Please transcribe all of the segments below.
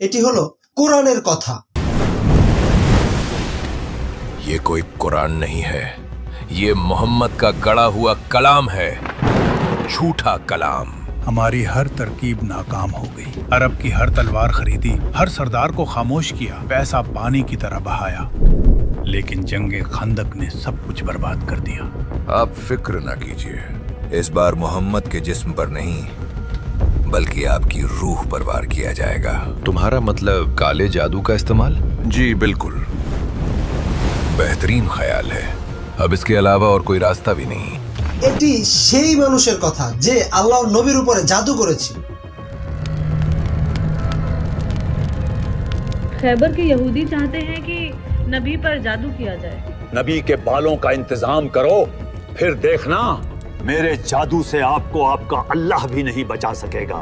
এটি হলো কোরআনের কথা। ये कोई कुरान नहीं है, ये मोहम्मद का गढ़ा हुआ कलाम है, झूठा कलाम। हमारी हर तरकीब नाकाम हो गई। अरब की हर तलवार खरीदी, हर सरदार को खामोश किया, पैसा पानी की तरह बहाया, लेकिन जंगे खंदक ने सब कुछ बर्बाद कर दिया। आप फिक्र न कीजिए, इस बार मोहम्मद के जिस्म पर नहीं बल्कि आपकी रूह पर वार किया जाएगा। तुम्हारा मतलब काले जादू का इस्तेमाल? जी बिल्कुल, बेहतरीन ख्याल है। अब इसके अलावा और कोई रास्ता भी नहीं। এটি সেই মানুষের কথা যে আল্লাহর নবীর উপরে জাদু করেছিল। खैबर के यहूदी चाहते हैं कि नबी पर जादू किया जाए। नबी के बालों का इंतजाम करो, फिर देखना मेरे जादू से आपको आपका अल्लाह भी नहीं बचा सकेगा।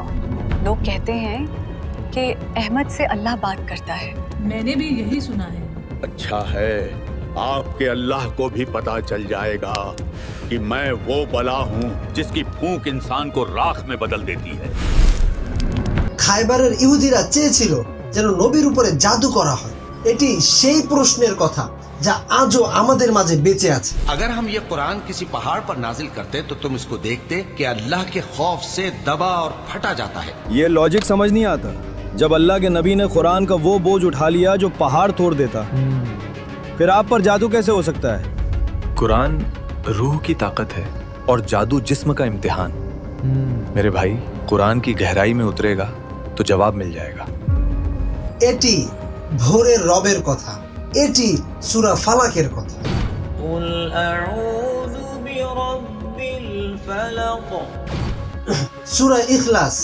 लोग कहते हैं कि अहमद से अल्लाह बात करता है। मैंने भी यही सुना है। अच्छा है, आपके अल्लाह को भी पता चल जाएगा कि मैं वो बला हूँ जिसकी फूंक इंसान को राख में बदल देती है। খায়বারের ইহুদিরা চেয়েছিল যেন নবীর উপরে জাদু করা হয়। এটি সেই প্রশ্নের কথা যা আজও আমাদের মাঝে বেঁচে আছে। अगर हम ये कुरान किसी पहाड़ पर नाजिल करते तो तुम इसको देखते कि अल्लाह के खौफ से दबा और फटा जाता है। ये लॉजिक समझ नहीं आता। जब अल्लाह के नबी ने कुरान का वो बोझ उठा लिया जो पहाड़ तोड़ देता, फिर आप पर जादू कैसे हो सकता है? कुरान रूह की ताकत है और जादू जिस्म का इम्तिहान। मेरे भाई, कुरान की गहराई में उतरेगा तो जवाब मिल जाएगा। এটি ভোরের রবের কথা, এটি সূরা ফালাকের কথা। সূরা ইখলাস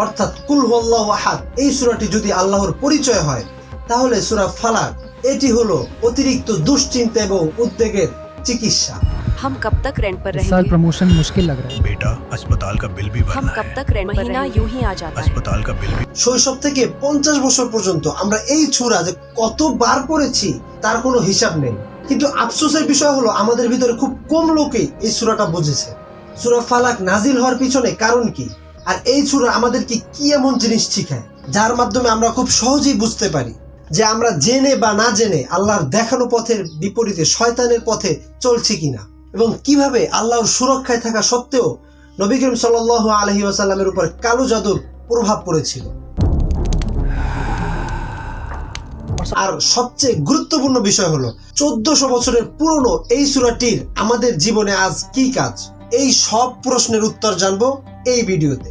অর্থাৎ কুল হুয়াল্লাহু আহাদ, এই সূরাটি যদি আল্লাহর পরিচয় হয় তাহলে সূরা ফালাক এটি হলো অতিরিক্ত দুশ্চিন্তা এবং উদ্বেগের চিকিৎসা। हम कब तक रेंट पर इस साल प्रमोशन मुश्किल लग रहा है। बेटा, अस्पताल का बिल भी हम भरना कब है। तक रेंट पर महीना यूं ही आ जाता है। अस्पताल का बिल भी। শৈশব থেকে 50 বছর পর্যন্ত আমরা এই সূরা যে কতবার পড়েছি তার কোনো হিসাব নেই, কিন্তু আফসোসের বিষয় হলো আমাদের ভিতরে খুব কম লোকই এই সূরাটা বুঝেছে। সূরা ফালাক নাজিল হওয়ার পিছনে কারণ কি, আর এই সূরা আমাদেরকে কি এমন জিনিস শেখায় যার মাধ্যমে আমরা খুব সহজেই বুঝতে পারি যে আমরা জেনে বা না জেনে আল্লাহর দেখানো পথের বিপরীতে শয়তানের পথে চলছি কিনা, এবং কিভাবে আল্লাহর সুরক্ষায় থাকা সত্ত্বেও নবী করিম সাল্লাল্লাহু আলাইহি ওয়াসাল্লামের উপর কালো জাদুর প্রভাব পড়েছিল। আর সবচেয়ে গুরুত্বপূর্ণ বিষয় হলো 1400 বছরের পুরনো এই সূরাটির আমাদের জীবনে আজ কি কাজ, এই সব প্রশ্নের উত্তর জানবো এই ভিডিওতে।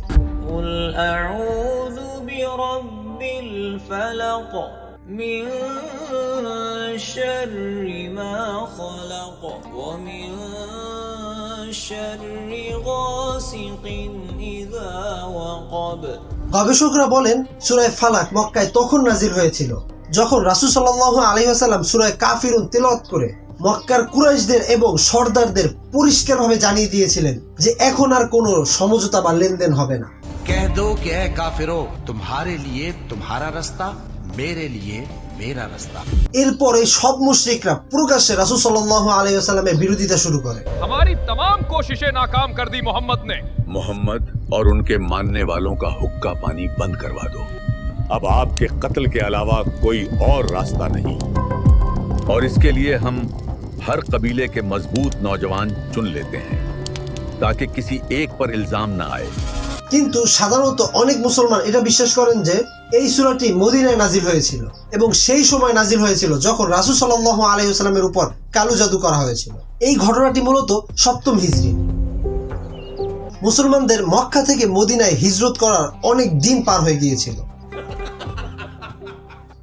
من شر ما خلق ومن شر غاسق إذا وقب। গবেষকরা বলেন সূরা ফালাক মক্কায় তখন নাজিল হয়েছিল যখন রাসূল সাল্লাল্লাহু আলাইহি ওয়াসাল্লাম সূরা কাফিরুন তেলাওয়াত করে মক্কার কুরাইশদের এবং সর্দারদের পরিষ্কারভাবে জানিয়ে দিয়েছিলেন যে এখন আর কোনো সমঝোতা বা লেনদেন হবে না। कह दो कि ऐ काफिरो, तुम्हारे लिए तुम्हारा रास्ता, मेरे लिए मेरा रास्ता। এরপর এই সব মুশরিকরা প্রকাশ্যে রাসূল সাল্লাল্লাহু আলাইহি ওয়াসাল্লামের বিরোধিতা শুরু করে। हमारी तमाम कोशिशें नाकाम कर दी मोहम्मद ने। मोहम्मद और उनके मानने वालों का हुक्का पानी बंद करवा दो। अब आपके कत्ल के अलावा कोई और रास्ता नहीं, और इसके लिए हम हर कबीले के मजबूत नौजवान चुन लेते हैं ताकि किसी एक पर इल्जाम न आए। কিন্তু সাধারণত অনেক মুসলমান এটা বিশ্বাস করেন যে এই সূরাটি মদিনায় নাজিল হয়েছিল এবং সেই সময় নাজিল হয়েছিল যখন রাসূল সাল্লাল্লাহু আলাইহি ওয়াসাল্লামের উপর কালো জাদু করা হয়েছিল। এই ঘটনাটি মূলত 7ম হিজরি। মুসলমানদের মক্কা থেকে মদিনায় হিজরত করার অনেক দিন পার হয়ে গিয়েছিল।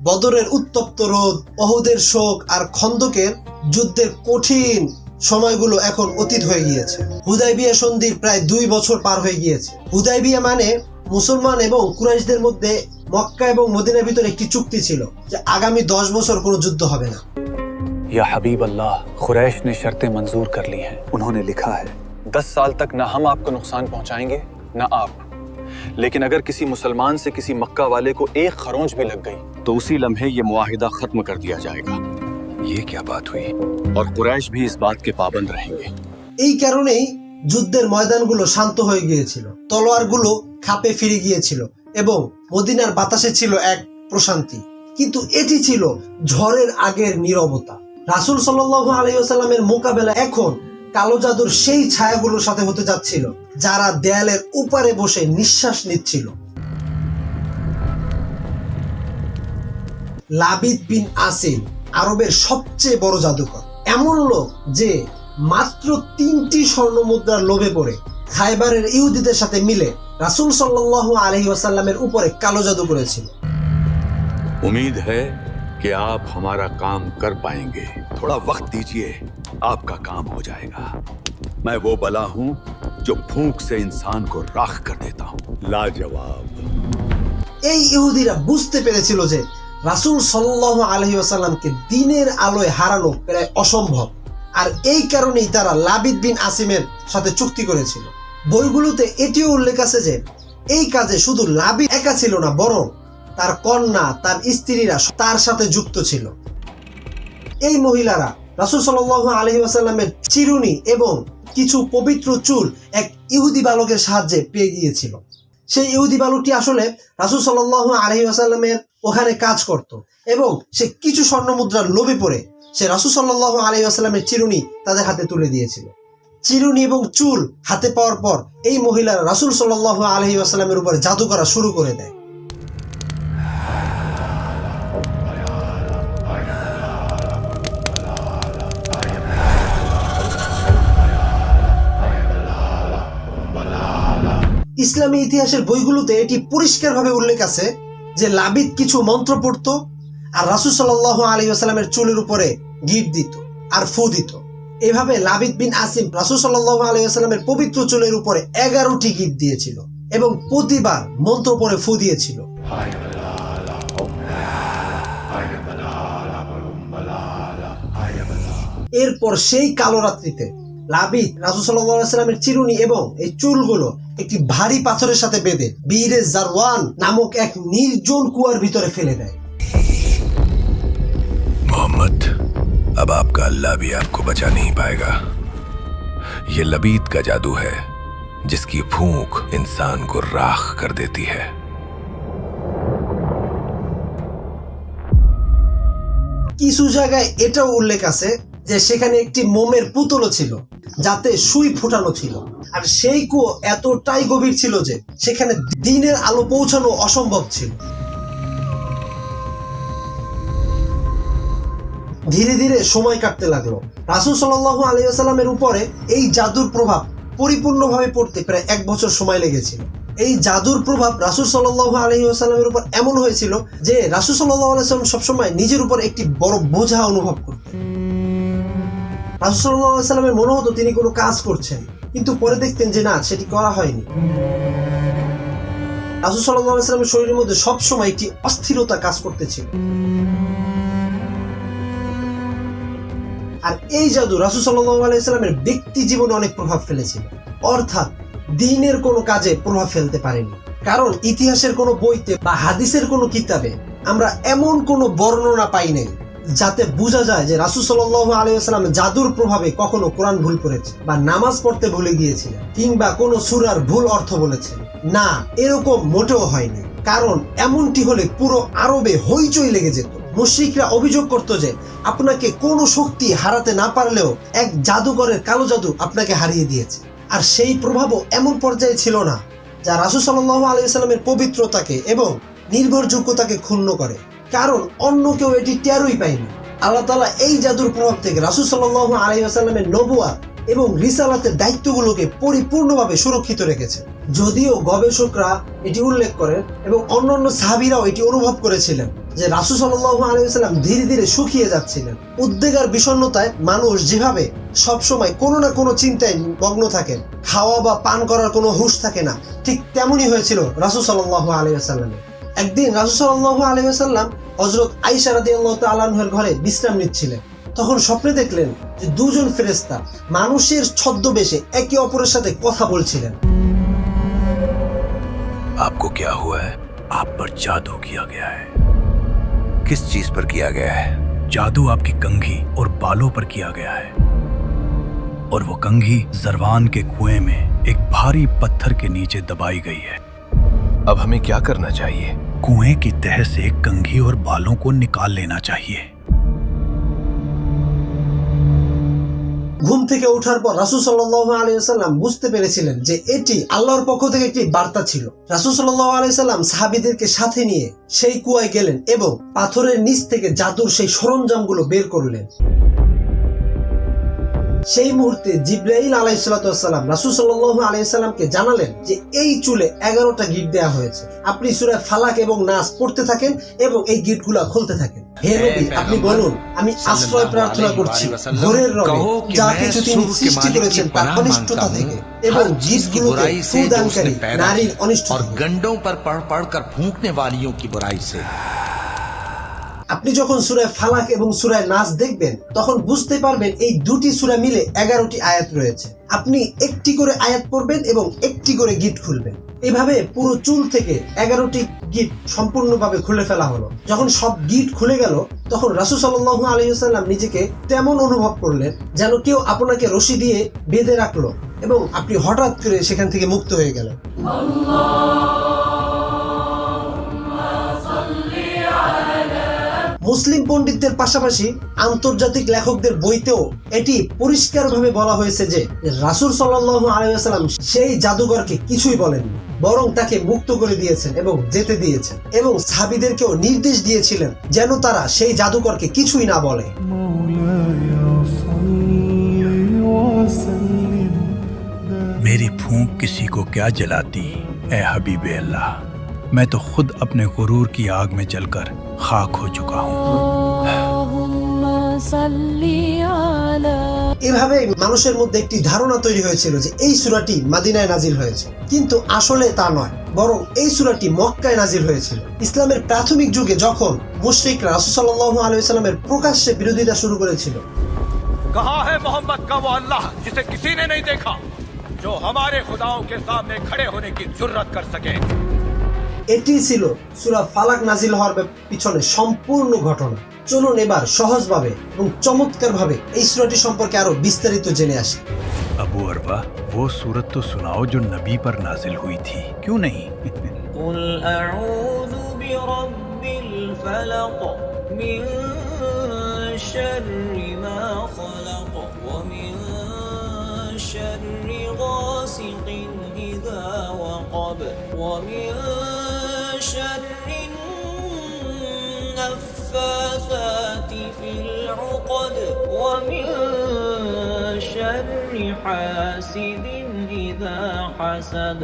বদরের উত্তপ্ত রোদ, ওহুদের শোক আর খন্দকের যুদ্ধের কঠিন সময়গুলো এখন অতীত হয়ে গিয়েছে। হুদায়বিয়া সন্ধির প্রায় 2 বছর পার হয়ে গিয়েছে। হুদায়বিয়া মানে মুসলমান এবং কুরাইশদের মধ্যে মক্কা এবং মদিনার ভিতরে একটি চুক্তি ছিল যে আগামী 10 বছর কোনো যুদ্ধ হবে না। या हबीब अल्लाह, कुरैश ने शर्तें मंजूर कर ली हैं। उन्होंने लिखा है 10 साल तक ना हम आपको नुकसान पहुंचाएंगे ना आप, लेकिन अगर किसी मुसलमान से किसी मक्का वाले को एक खरोंच भी लग गई तो उसी लम्हे ये मुआहिदा खत्म कर दिया जाएगा। ये क्या बात हुई? और कुरैश भी इस बात के पाबंद रहेंगे। এই কারণেই যুদ্ধের ময়দানগুলো শান্ত হয়ে গিয়েছিল, তলোয়ারগুলো খাপে ফিরে গিয়েছিল এবং মদিনার বাতাসে ছিল এক প্রশান্তি। কিন্তু এটি ছিল ঝড়ের আগের নীরবতা। রাসূল সাল্লাল্লাহু আলাইহি ওয়াসাল্লামের মোকাবেলা এখন কালো জাদুর সেই ছায়াগুলোর সাথে হতে যাচ্ছিল যারা দেয়ালের উপরে বসে নিঃশ্বাস নিচ্ছিল। লাবিদ বিন আসিম আরবের সবচেয়ে বড় জাদুকর, এমন লোক যে মাত্র 3টি স্বর্ণ মুদ্রার লোভে পড়ে খায়বারের ইহুদিদের সাথে মিলে রাসূল সাল্লাল্লাহু আলাইহি ওয়াসাল্লামের উপরে কালো জাদু করেছিল। उम्मीद है कि आप हमारा काम कर पाएंगे। थोड़ा वक्त दीजिए, आपका काम हो जाएगा। मैं वो बला हूं जो फूंक से इंसान को राख कर देता हूं। लाजवाब। এই ইহুদিরা বুঝতে পেরেছিল যে রাসূল সাল্লাল্লাহু আলাইহি ওয়াসাল্লামকে দিনের আলোয় হারানো প্রায় অসম্ভব, আর এই কারণেই তারা লাবিদ বিন আসিমের সাথে চুক্তি করেছিল। বইগুলোতে এটিও উল্লেখ আছে যে এই কাজে শুধু লাবিদ একা ছিল না, বরং তার কন্যা, তার স্ত্রীরা তার সাথে যুক্ত ছিল। এই মহিলারা রাসূল সাল্লাল্লাহু আলাইহি ওয়াসাল্লামের চিরুনি এবং কিছু পবিত্র চুল এক ইহুদি বালকের সাহায্যে পেয়ে গিয়েছিল। সেই ইহুদি বালকটি আসলে রাসূল সাল্লাল্লাহু আলাইহি ওয়াসাল্লামের ওখানে কাজ করত এবং সে কিছু স্বর্ণ মুদ্রার লোভে পড়ে সে রাসূল সাল্লাল্লাহু আলাইহি ওয়াসাল্লামের চিরুনি তাদের হাতে তুলে দিয়েছিল। চিরুনি এবং চুল হাতে পাওয়ার পর এই মহিলারা রাসূল সাল্লাল্লাহু আলাইহি ওয়াসাল্লামের উপর জাদু করা শুরু করে দেয়। ইসলামী ইতিহাসের বইগুলোতে এটি পরিষ্কারভাবে উল্লেখ আছে যে লাবিদ কিছু মন্ত্র পড়ত আর রাসূল সাল্লাল্লাহু আলাইহি ওয়াসাল্লামের চুলের উপরে গিট দিত আর ফু দিত। এভাবে লাবিদ বিন আসিম রাসূল সাল্লাল্লাহু আলাইহি ওয়াসাল্লামের পবিত্র চুলের উপরে 11টি গিট দিয়েছিল এবং প্রতিবার মন্ত্র পড়ে ফু দিয়েছিল। এরপর সেই কালো রাত্রিতে লাবিদ রাসূল সাল্লাল্লাহু আলাইহি ওয়াসাল্লামের চিরুনি এবং এই চুলগুলো একটি ভারী পাথরের সাথে বেঁধে বীরে জারওয়ান নামক এক নির্জন কুয়ার ভিতরে ফেলে দেয়। मोहम्मद, अब आपका अल्लाह भी आपको बचा नहीं पाएगा। ये लबीद का जादू है जिसकी फूंक इंसान को राख कर देती है। কিছু জায়গায় এটাও উল্লেখ আছে যে সেখানে একটি মোমের পুতুলও ছিল যাতে সুই ফুটানো ছিল, আর সেই কুয়ো এতটাই গভীর ছিল যে সেখানে দিনের আলো পৌঁছানো অসম্ভব ছিল। ধীরে ধীরে সময় কাটতে লাগলো। রাসূল সাল্লাল্লাহু আলাইহি ওয়াসাল্লামের উপরে এই জাদুর প্রভাব পরিপূর্ণভাবে পড়তে প্রায় 1 বছর সময় লেগেছিল। এই জাদুর প্রভাব রাসূল সাল্লাল্লাহু আলাইহি ওয়াসাল্লামের উপর এমন হয়েছিল যে রাসূল সাল্লাল্লাহু আলাইহি ওয়াসাল্লাম সবসময় নিজের উপর একটি বড় বোঝা অনুভব করতেন। রাসূল সাল্লাল্লাহু আলাইহি ওয়াসাল্লামের মনে হতো তিনি কোনো কাজ করছেন, কিন্তু পরে দেখতেন যে না, সেটি করা হয়নি। রাসূল সাল্লাল্লাহু আলাইহি ওয়াসাল্লামের শরীরের মধ্যে সবসময় একটি অস্থিরতা কাজ করতেছিল। আর এই জাদু রাসূল সাল্লাল্লাহু আলাইহি ওয়াসাল্লামের ব্যক্তি জীবনে অনেক প্রভাব ফেলেছিল, অর্থাৎ দ্বীনের কোনো কাজে প্রভাব ফেলতে পারেনি। কারণ ইতিহাসের কোনো বইতে বা হাদিসের কোনো কিতাবে আমরা এমন কোনো বর্ণনা পাই নাই যাতে বোঝা যায় যে রাসূল সাল্লাল্লাহু আলাইহি ওয়াসাল্লাম জাদুর প্রভাবে কখনো কোরআন ভুল পড়েছে বা নামাজ পড়তে ভুলে গিয়েছিলেন কিংবা কোনো সূরার ভুল অর্থ বলেছেন। না, এরকম মোটেও হয়নি। কারণ এমনটি হলে পুরো আরবে হইচই লেগে যেত। মুশরিকরা অভিযোগ করত যে আপনাকে কোনো শক্তি হারাতে না পারলেও এক জাদুকরের কালো জাদু আপনাকে হারিয়ে দিয়েছে। আর সেই প্রভাবও এমন পর্যায়ে ছিল না যা রাসূল সাল্লাল্লাহু আলাইহি ওয়াসাল্লামের পবিত্রতাকে এবং নির্ভরযোগ্যতাকে ক্ষুণ্ণ করে, কারণ অন্য কেউ এটি টেরই পায়নি। আল্লাহ তাআলা এই জাদুর প্রভাব থেকে রাসূল সাল্লাল্লাহু আলাইহি ওয়াসাল্লামের নবুয়ত এবং রিসালাতের দায়িত্বগুলোকে পরিপূর্ণভাবে সুরক্ষিত রেখেছেন। যদিও গবেষকরা এটি উল্লেখ করেন এবং অন্যান্য সাহাবীরাও এটি অনুভব করেছিলেন যে রাসূল সাল্লাল্লাহু আলাইহি ওয়াসাল্লাম ধীরে ধীরে শুকিয়ে যাচ্ছিলেন। উদ্বেগ আর বিষণ্ণতায় মানুষ যেভাবে সবসময় কোনো না কোনো চিন্তায় মগ্ন থাকেন, খাওয়া বা পান করার কোনো হুঁশ থাকে না, ঠিক তেমনই হয়েছিল রাসূল সাল্লাল্লাহু আলাইহি ওয়াসাল্লামের। একদিন রাসূল সাল্লাল্লাহু আলাইহি ওয়াসাল্লাম হযরত আয়েশা রাদিয়াল্লাহু তাআলা আনহার ঘরে বিশ্রাম নিচ্ছিলেন। তখন স্বপ্নে দেখলেন যে দুজন ফেরেশতা মানুষের ছদ্মবেশে একে অপরের সাথে কথা বলছিলেন। आपको क्या हुआ है? आप पर जादू किया गया है। किस चीज पर किया गया है? जादू आपकी कंघी और बालों पर किया गया है, और वो कंघी जरवान के कुएं में एक भारी पत्थर के नीचे दबाई गई है। अब हमें क्या करना चाहिए? कुएं की तह से कंघी और बालों को निकाल लेना चाहिए। ঘুম থেকে ওঠার পর রাসূল সাল্লাল্লাহু আলাইহি ওয়াসাল্লাম বুঝতে পেরেছিলেন যে এটি আল্লাহর পক্ষ থেকে একটি বার্তা ছিল। রাসূল সাল্লাল্লাহু আলাইহি ওয়াসাল্লাম সাহাবীদেরকে সাথে নিয়ে সেই কুয়ায় গেলেন এবং পাথরের নিচ থেকে জাদুর সেই সরঞ্জামগুলো বের করলেন। সেই মুহূর্তে জিবরাইল আলাইহিস সালাতু ওয়াস সালাম রাসূল সাল্লাল্লাহু আলাইহি ওয়াসাল্লামকে জানালেন যে এই চুলে 11টা গিট দেয়া হয়েছে, আপনি সূরা ফালাক এবং নাস পড়তে থাকেন এবং এই গিটগুলো খুলতে থাকেন। হে নবী, আপনি বলুন, আমি আশ্রয় প্রার্থনা করছি ভোরের রবে যা কিছু তিনি সৃষ্টি করেছেন তার অনিষ্টতা থেকে এবং গিটগুলোকে ফুদানকারী নারীর অনিষ্টতা और गंडों पर पढ़ पढ़ कर फूंकने वालियों की बुराई से। আপনি যখন সূরা ফালাক এবং সূরা নাস দেখবেন তখন বুঝতে পারবেন এই দুটি সূরা মিলে 11টি আয়াত রয়েছে। আপনি একটি করে আয়াত পড়বেন এবং একটি করে গিট খুলবেন। এভাবে পুরো চুল থেকে 11টি গিট সম্পূর্ণভাবে খুলে ফেলা হলো। যখন সব গিট খুলে গেল তখন রাসূল সাল্লাল্লাহু আলাইহি ওয়াসাল্লাম নিজেকে তেমন অনুভব করলেন যেন কেউ আপনাকে রশি দিয়ে বেঁধে রাখলো এবং আপনি হঠাৎ করে সেখান থেকে মুক্ত হয়ে গেলেন। মুসলিম পণ্ডিতদের পাশাপাশি আন্তর্জাতিক লেখকদের বইতেও এটি পরিষ্কারভাবে বলা হয়েছে যে রাসূল সাল্লাল্লাহু আলাইহি ওয়াসাল্লাম সেই জাদুকরকে কিছুই বলেননি, বরং তাকে মুক্ত করে দিয়েছেন এবং যেতে দিয়েছেন এবং সাহাবীদেরকেও নির্দেশ দিয়েছিলেন যেন তারা সেই জাদুকরকে কিছুই না বলে। मेरी फूंक किसी को क्या जलाती ए हबीब अल्लाह, मैं तो खुद अपने गुरूर की आग में जलकर खाक हो चुका हूँ। এভাবে মানুষের মধ্যে একটি ধারণা তৈরি হয়েছিল যে এই সূরাটি মদিনায় নাজিল হয়েছে, কিন্তু আসলে তা নয়, বরং এই সূরাটি মক্কায় নাজিল হয়েছিল। ইসলামের প্রাথমিক যুগে যখন মুশরিকরা রাসূল সাল্লাল্লাহু আলাইহি ওয়াসাল্লামের প্রকাশ্যে বিরোধিতা শুরু করেছিল, कहा है मोहम्मद का वो अल्लाह जिसे किसी ने नहीं देखा, जो हमारे खुदाओं के सामने खड़े होने की जुर्रत कर सके। এটি ছিল সূরা ফালাক নাজিল হওয়ার পিছনে সম্পূর্ণ ঘটনা। চলুন এবার সহজভাবে এবং চমৎকারভাবে এই সূরাটি সম্পর্কে আরো বিস্তারিত জেনে আসি। अबू अरबा, वो सूरत तो सुनाओ जो नबी पर नाजिल हुई थी, क्यों नहीं? قل أعوذ برب الفلق من شر ما خلق ومن شر غاسق إذا وقب ومن شر النفاثات في العقد ومن شر حاسد إذا حسد।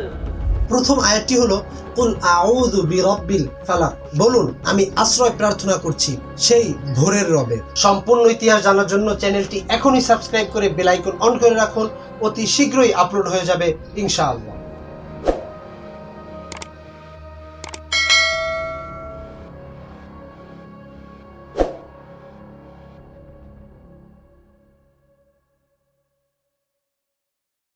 প্রথম আয়াতটি হলো কুল আউযু বিরাব্বিল ফালাক, বলুন আমি আশ্রয় প্রার্থনা করছি সেই ভোরের রবে। সম্পূর্ণ ইতিহাস জানার জন্য চ্যানেলটি এখনই সাবস্ক্রাইব করে বেল আইকন অন করে রাখুন, অতি শীঘ্রই আপলোড হয়ে যাবে ইনশাআল্লাহ।